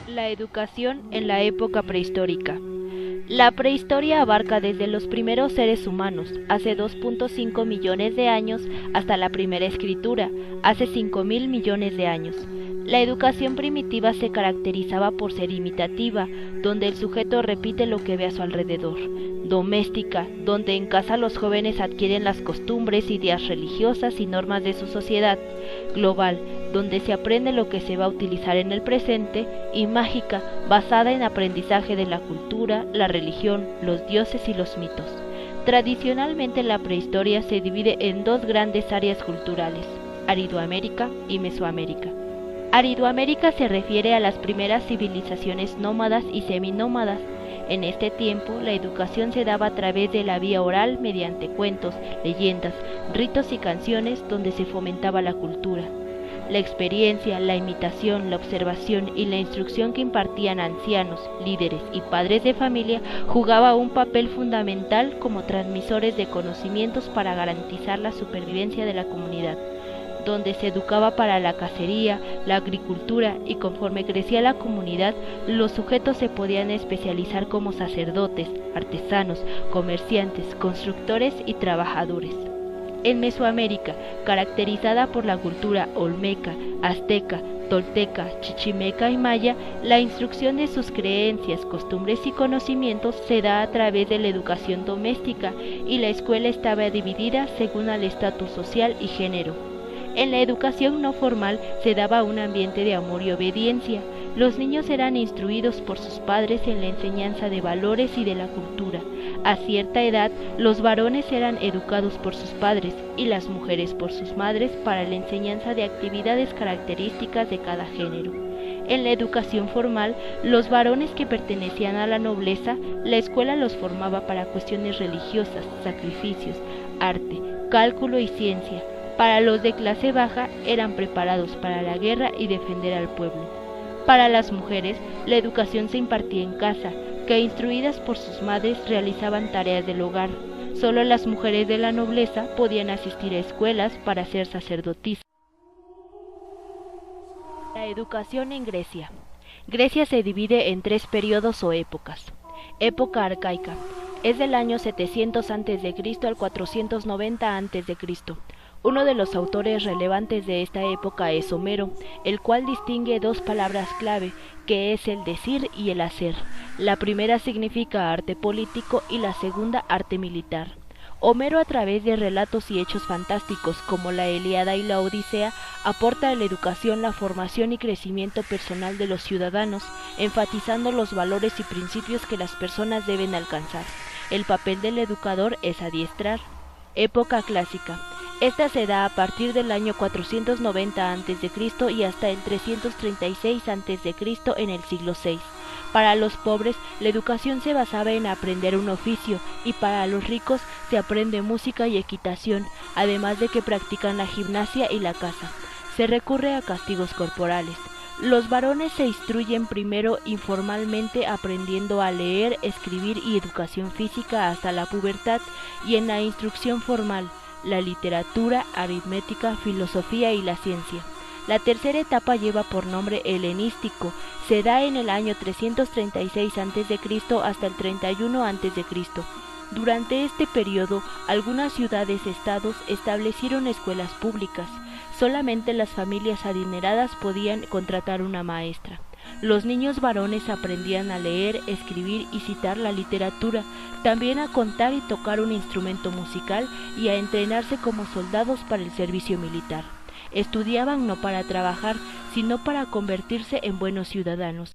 La educación en la época prehistórica. La prehistoria abarca desde los primeros seres humanos, hace 2.5 millones de años, hasta la primera escritura, hace 5.000 millones de años. La educación primitiva se caracterizaba por ser imitativa, donde el sujeto repite lo que ve a su alrededor. Doméstica, donde en casa los jóvenes adquieren las costumbres, ideas religiosas y normas de su sociedad. Global, donde se aprende lo que se va a utilizar en el presente. Y mágica, basada en aprendizaje de la cultura, la religión, los dioses y los mitos. Tradicionalmente la prehistoria se divide en dos grandes áreas culturales, Aridoamérica y Mesoamérica. Aridoamérica se refiere a las primeras civilizaciones nómadas y seminómadas. En este tiempo, la educación se daba a través de la vía oral mediante cuentos, leyendas, ritos y canciones donde se fomentaba la cultura. La experiencia, la imitación, la observación y la instrucción que impartían ancianos, líderes y padres de familia jugaba un papel fundamental como transmisores de conocimientos para garantizar la supervivencia de la comunidad, donde se educaba para la cacería, la agricultura y conforme crecía la comunidad, los sujetos se podían especializar como sacerdotes, artesanos, comerciantes, constructores y trabajadores. En Mesoamérica, caracterizada por la cultura olmeca, azteca, tolteca, chichimeca y maya, la instrucción de sus creencias, costumbres y conocimientos se da a través de la educación doméstica y la escuela estaba dividida según el estatus social y género. En la educación no formal se daba un ambiente de amor y obediencia. Los niños eran instruidos por sus padres en la enseñanza de valores y de la cultura. A cierta edad, los varones eran educados por sus padres y las mujeres por sus madres para la enseñanza de actividades características de cada género. En la educación formal, los varones que pertenecían a la nobleza, la escuela los formaba para cuestiones religiosas, sacrificios, arte, cálculo y ciencia. Para los de clase baja, eran preparados para la guerra y defender al pueblo. Para las mujeres, la educación se impartía en casa, que instruidas por sus madres realizaban tareas del hogar. Solo las mujeres de la nobleza podían asistir a escuelas para ser sacerdotisas. La educación en Grecia. Grecia se divide en tres periodos o épocas. Época arcaica. Es del año 700 a.C. al 490 a.C. Uno de los autores relevantes de esta época es Homero, el cual distingue dos palabras clave, que es el decir y el hacer. La primera significa arte político y la segunda arte militar. Homero, a través de relatos y hechos fantásticos como la Ilíada y la Odisea, aporta a la educación la formación y crecimiento personal de los ciudadanos, enfatizando los valores y principios que las personas deben alcanzar. El papel del educador es adiestrar. Época clásica. Esta se da a partir del año 490 a.C. y hasta el 336 a.C. en el siglo VI. Para los pobres, la educación se basaba en aprender un oficio, y para los ricos se aprende música y equitación, además de que practican la gimnasia y la caza. Se recurre a castigos corporales. Los varones se instruyen primero informalmente aprendiendo a leer, escribir y educación física hasta la pubertad, y en la instrucción formal, la literatura, aritmética, filosofía y la ciencia. La tercera etapa lleva por nombre helenístico, se da en el año 336 a.C. hasta el 31 a.C. Durante este periodo, algunas ciudades-estados establecieron escuelas públicas. Solamente las familias adineradas podían contratar una maestra. Los niños varones aprendían a leer, escribir y citar la literatura, también a contar y tocar un instrumento musical y a entrenarse como soldados para el servicio militar. Estudiaban no para trabajar, sino para convertirse en buenos ciudadanos.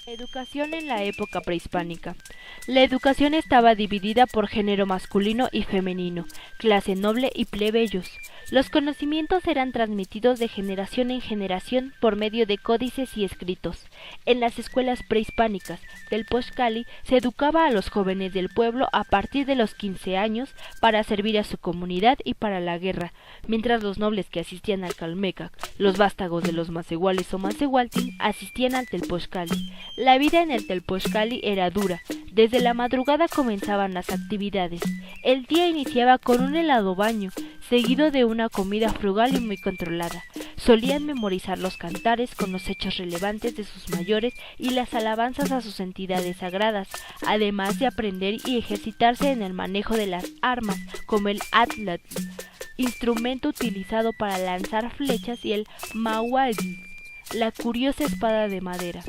Educación en la época prehispánica. La educación estaba dividida por género masculino y femenino, clase noble y plebeyos. Los conocimientos eran transmitidos de generación en generación por medio de códices y escritos. En las escuelas prehispánicas del Poxcali se educaba a los jóvenes del pueblo a partir de los 15 años para servir a su comunidad y para la guerra, mientras los nobles que asistían al Calmecac, los vástagos de los Macehuales o Macehualtin, asistían al Telpoxcali. La vida en el Telpochcali era dura. Desde la madrugada comenzaban las actividades. El día iniciaba con un helado baño, seguido de una comida frugal y muy controlada. Solían memorizar los cantares con los hechos relevantes de sus mayores y las alabanzas a sus entidades sagradas, además de aprender y ejercitarse en el manejo de las armas, como el atlatl, instrumento utilizado para lanzar flechas, y el mahuatl, la curiosa espada de madera.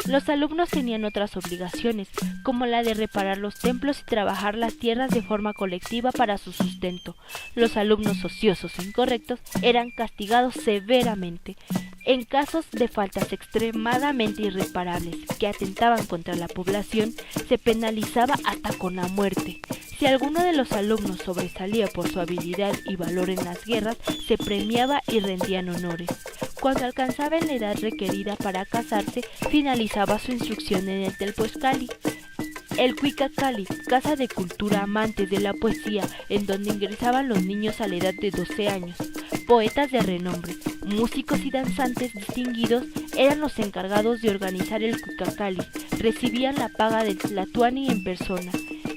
Los alumnos tenían otras obligaciones, como la de reparar los templos y trabajar las tierras de forma colectiva para su sustento. Los alumnos ociosos e incorrectos eran castigados severamente. En casos de faltas extremadamente irreparables que atentaban contra la población, se penalizaba hasta con la muerte. Si alguno de los alumnos sobresalía por su habilidad y valor en las guerras, se premiaba y rendían honores. Cuando alcanzaba la edad requerida para casarse, finalizaba su instrucción en el Telpochcali. El Cuicacali, casa de cultura amantes de la poesía, en donde ingresaban los niños a la edad de 12 años. Poetas de renombre, músicos y danzantes distinguidos eran los encargados de organizar el Cuicacali. Recibían la paga del tlatoani en persona.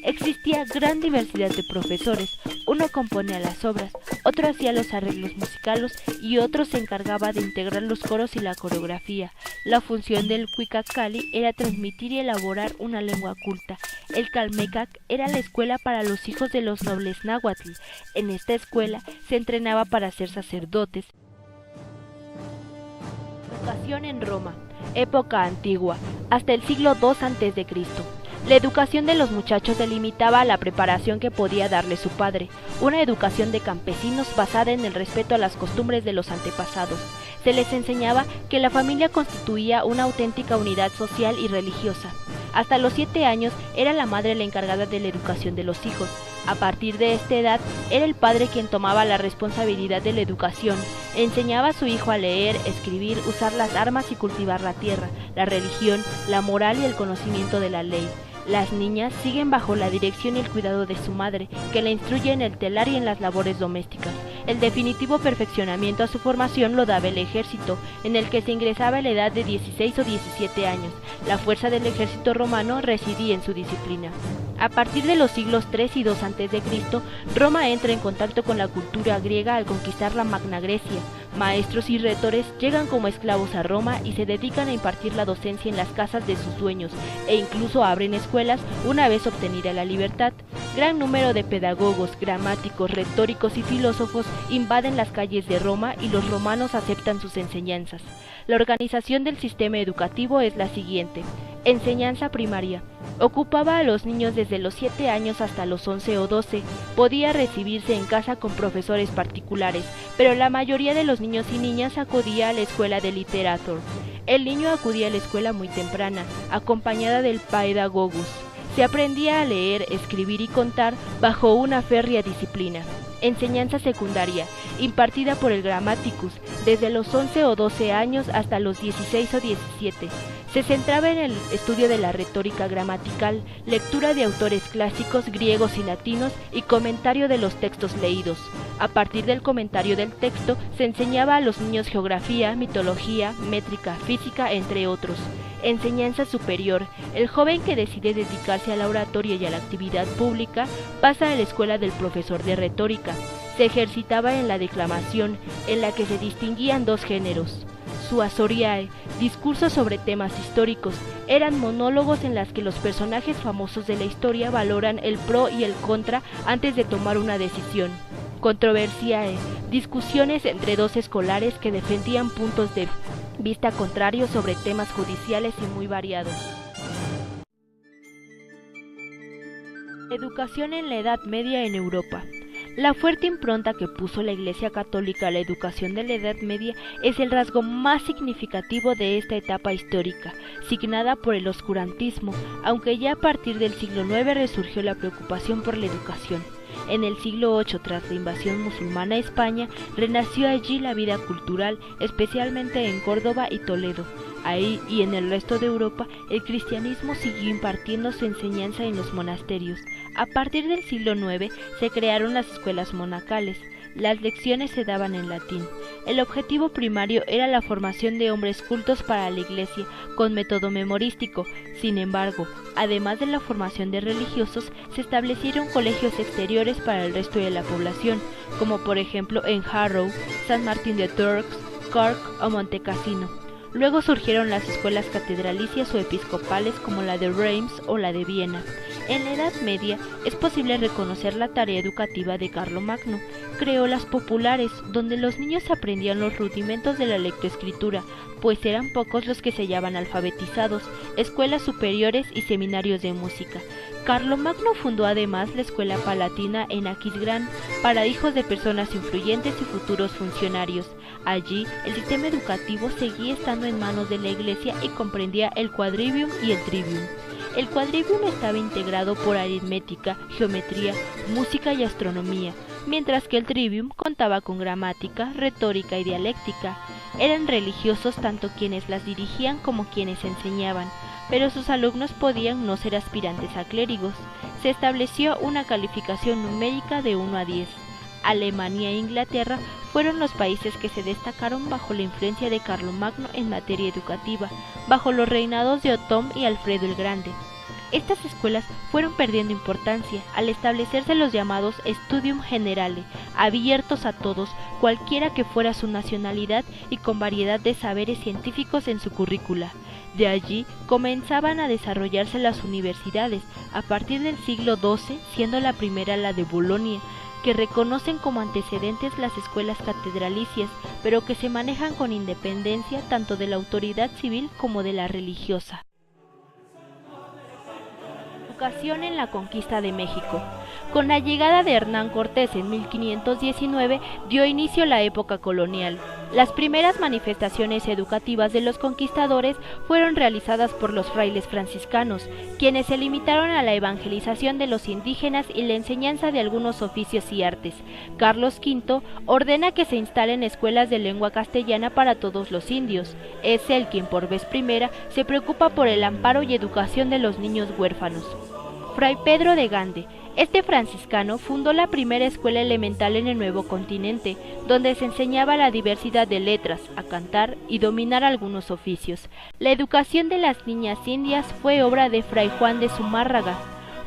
Existía gran diversidad de profesores. Uno componía las obras, otro hacía los arreglos musicales y otro se encargaba de integrar los coros y la coreografía. La función del Cuicacali era transmitir y elaborar una lengua culta. El Calmecac era la escuela para los hijos de los nobles náhuatl. En esta escuela se entrenaba para ser sacerdotes. Educación en Roma, época antigua, hasta el siglo II a.C. La educación de los muchachos se limitaba a la preparación que podía darle su padre, una educación de campesinos basada en el respeto a las costumbres de los antepasados. Se les enseñaba que la familia constituía una auténtica unidad social y religiosa. Hasta los 7 años era la madre la encargada de la educación de los hijos. A partir de esta edad, era el padre quien tomaba la responsabilidad de la educación. Enseñaba a su hijo a leer, escribir, usar las armas y cultivar la tierra, la religión, la moral y el conocimiento de la ley. Las niñas siguen bajo la dirección y el cuidado de su madre, que la instruye en el telar y en las labores domésticas. El definitivo perfeccionamiento a su formación lo daba el ejército, en el que se ingresaba a la edad de 16 o 17 años. La fuerza del ejército romano residía en su disciplina. A partir de los siglos III y II a.C., Roma entra en contacto con la cultura griega al conquistar la Magna Grecia. Maestros y retores llegan como esclavos a Roma y se dedican a impartir la docencia en las casas de sus dueños, e incluso abren escuelas una vez obtenida la libertad. Gran número de pedagogos, gramáticos, retóricos y filósofos invaden las calles de Roma y los romanos aceptan sus enseñanzas. La organización del sistema educativo es la siguiente. Enseñanza primaria. Ocupaba a los niños desde los 7 años hasta los 11 o 12. Podía recibirse en casa con profesores particulares, pero la mayoría de los niños y niñas acudía a la escuela de literatura. El niño acudía a la escuela muy temprana, acompañada del paedagogus. Se aprendía a leer, escribir y contar bajo una férrea disciplina. Enseñanza secundaria, impartida por el Grammaticus, desde los 11 o 12 años hasta los 16 o 17. Se centraba en el estudio de la retórica gramatical, lectura de autores clásicos griegos y latinos y comentario de los textos leídos. A partir del comentario del texto, se enseñaba a los niños geografía, mitología, métrica, física, entre otros. Enseñanza superior. El joven que decide dedicarse a la oratoria y a la actividad pública pasa a la escuela del profesor de retórica. Se ejercitaba en la declamación, en la que se distinguían 2 géneros. Suasoriae, discursos sobre temas históricos, eran monólogos en las que los personajes famosos de la historia valoran el pro y el contra antes de tomar una decisión. Controversiae, discusiones entre 2 escolares que defendían puntos de vista contrarios sobre temas judiciales y muy variados. Educación en la Edad Media en Europa. La fuerte impronta que puso la Iglesia Católica a la educación de la Edad Media es el rasgo más significativo de esta etapa histórica, signada por el oscurantismo, aunque ya a partir del siglo IX resurgió la preocupación por la educación. En el siglo VIII, tras la invasión musulmana a España, renació allí la vida cultural, especialmente en Córdoba y Toledo. Ahí y en el resto de Europa, el cristianismo siguió impartiendo su enseñanza en los monasterios. A partir del siglo IX se crearon las escuelas monacales. Las lecciones se daban en latín. El objetivo primario era la formación de hombres cultos para la Iglesia, con método memorístico. Sin embargo, además de la formación de religiosos, se establecieron colegios exteriores para el resto de la población, como por ejemplo en Harrow, San Martín de Tours, Cork o Montecassino. Luego surgieron las escuelas catedralicias o episcopales como la de Reims o la de Viena. En la Edad Media es posible reconocer la tarea educativa de Carlomagno. Creó las populares, donde los niños aprendían los rudimentos de la lectoescritura, pues eran pocos los que se hallaban alfabetizados, escuelas superiores y seminarios de música. Carlomagno fundó además la Escuela Palatina en Aquisgrán para hijos de personas influyentes y futuros funcionarios. Allí, el sistema educativo seguía estando en manos de la Iglesia y comprendía el quadrivium y el trivium. El quadrivium estaba integrado por aritmética, geometría, música y astronomía, mientras que el trivium contaba con gramática, retórica y dialéctica. Eran religiosos tanto quienes las dirigían como quienes enseñaban, pero sus alumnos podían no ser aspirantes a clérigos. Se estableció una calificación numérica de 1 a 10. Alemania e Inglaterra fueron los países que se destacaron bajo la influencia de Carlomagno en materia educativa, bajo los reinados de Otón y Alfredo el Grande. Estas escuelas fueron perdiendo importancia al establecerse los llamados Studium Generale, abiertos a todos, cualquiera que fuera su nacionalidad y con variedad de saberes científicos en su currícula. De allí comenzaban a desarrollarse las universidades, a partir del siglo XII, siendo la primera la de Bolonia, que reconocen como antecedentes las escuelas catedralicias, pero que se manejan con independencia tanto de la autoridad civil como de la religiosa. Educación en la conquista de México. Con la llegada de Hernán Cortés en 1519 dio inicio la época colonial. Las primeras manifestaciones educativas de los conquistadores fueron realizadas por los frailes franciscanos, quienes se limitaron a la evangelización de los indígenas y la enseñanza de algunos oficios y artes. Carlos V ordena que se instalen escuelas de lengua castellana para todos los indios. Es él quien por vez primera se preocupa por el amparo y educación de los niños huérfanos. Fray Pedro de Gande. Este franciscano fundó la primera escuela elemental en el Nuevo Continente, donde se enseñaba la diversidad de letras, a cantar y dominar algunos oficios. La educación de las niñas indias fue obra de Fray Juan de Zumárraga.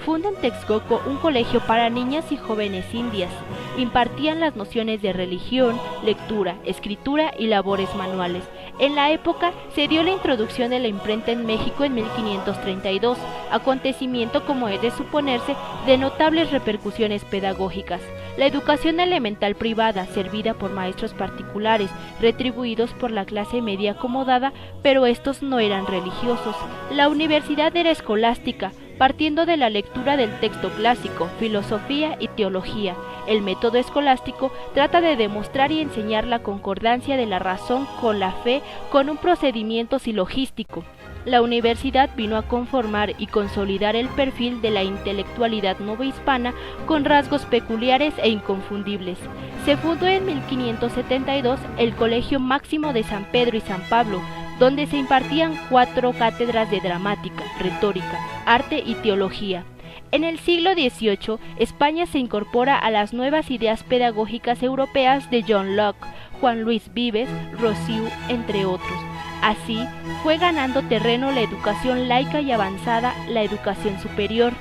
Funda en Texcoco un colegio para niñas y jóvenes indias. Impartían las nociones de religión, lectura, escritura y labores manuales. En la época se dio la introducción de la imprenta en México en 1532, acontecimiento, como es de suponerse, de notables repercusiones pedagógicas. La educación elemental privada, servida por maestros particulares, retribuidos por la clase media acomodada, pero estos no eran religiosos. La universidad era escolástica, partiendo de la lectura del texto clásico, filosofía y teología. El método escolástico trata de demostrar y enseñar la concordancia de la razón con la fe con un procedimiento silogístico. La universidad vino a conformar y consolidar el perfil de la intelectualidad novohispana con rasgos peculiares e inconfundibles. Se fundó en 1572 el Colegio Máximo de San Pedro y San Pablo, donde se impartían 4 cátedras de dramática, retórica, arte y teología. En el siglo XVIII, España se incorpora a las nuevas ideas pedagógicas europeas de John Locke, Juan Luis Vives, Rousseau, entre otros. Así, fue ganando terreno la educación laica y avanzada, la educación superior,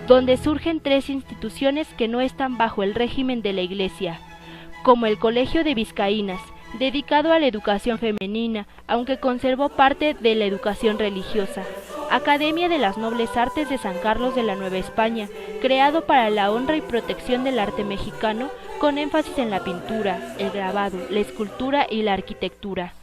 donde surgen 3 instituciones que no están bajo el régimen de la Iglesia, como el Colegio de Vizcaínas, dedicado a la educación femenina, aunque conservó parte de la educación religiosa. Academia de las Nobles Artes de San Carlos de la Nueva España, creado para la honra y protección del arte mexicano, con énfasis en la pintura, el grabado, la escultura y la arquitectura.